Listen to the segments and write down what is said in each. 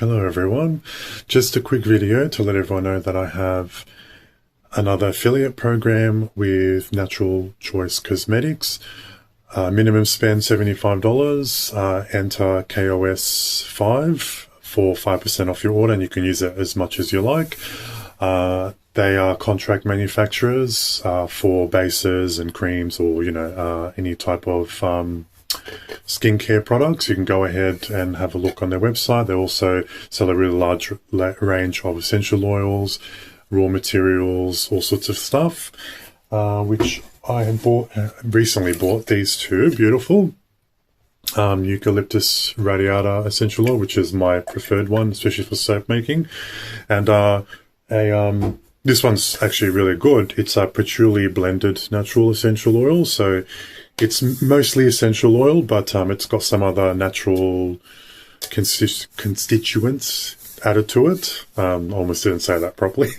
Hello everyone, just a quick video to let everyone know that I have another affiliate program with Natural Choice Cosmetics. Minimum spend $75, enter KOS5 for 5% off your order, and you can use it as much as you like. They are contract manufacturers for bases and creams, or any type of skincare products. You can go ahead and have a look on their website. They also sell a really large range of essential oils, raw materials, all sorts of stuff, which I have recently bought these two. Beautiful. Eucalyptus radiata essential oil, which is my preferred one, especially for soap making. And this one's actually really good. It's a patchouli blended natural essential oil, so it's mostly essential oil, but it's got some other natural constituents added to it. Almost didn't say that properly.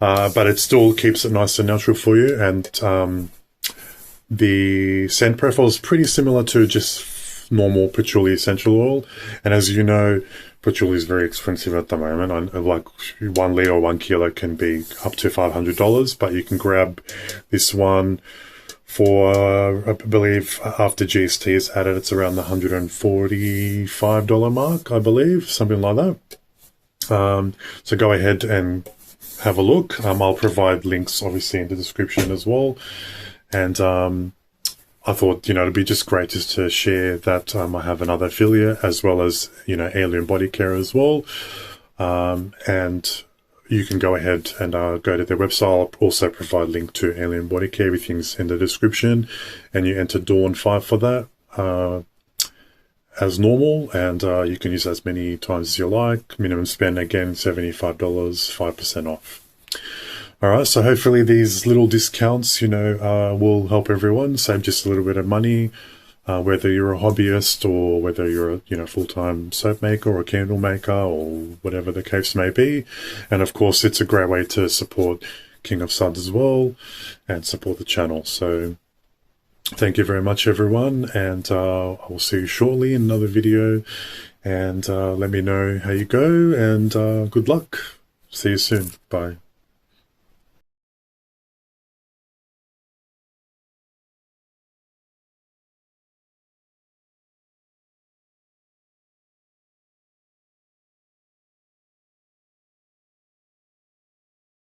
But it still keeps it nice and natural for you. And the scent profile is pretty similar to just normal patchouli essential oil. And as you know, patchouli is very expensive at the moment. Like 1 litre or 1 kilo can be up to $500, but you can grab this one for, I believe, after GST is added, it's around the $145 mark, I believe, something like that. So go ahead and have a look. I'll provide links, obviously, in the description as well. And I thought, it'd be just great just to share that I have another affiliate, as well as, Alien Body Care as well. And you can go ahead and go to their website. I'll also provide a link to Alien Body Care. Everything's in the description. And you enter Dawn5 for that as normal. And you can use as many times as you like. Minimum spend, again, $75, 5% off. All right, so hopefully these little discounts, will help everyone save just a little bit of money, whether you're a hobbyist or whether you're a full-time soap maker or a candle maker or whatever the case may be. And of course, it's a great way to support King of Suds as well and support the channel. So thank you very much, everyone, and I will see you shortly in another video. And let me know how you go, and good luck. See you soon. Bye.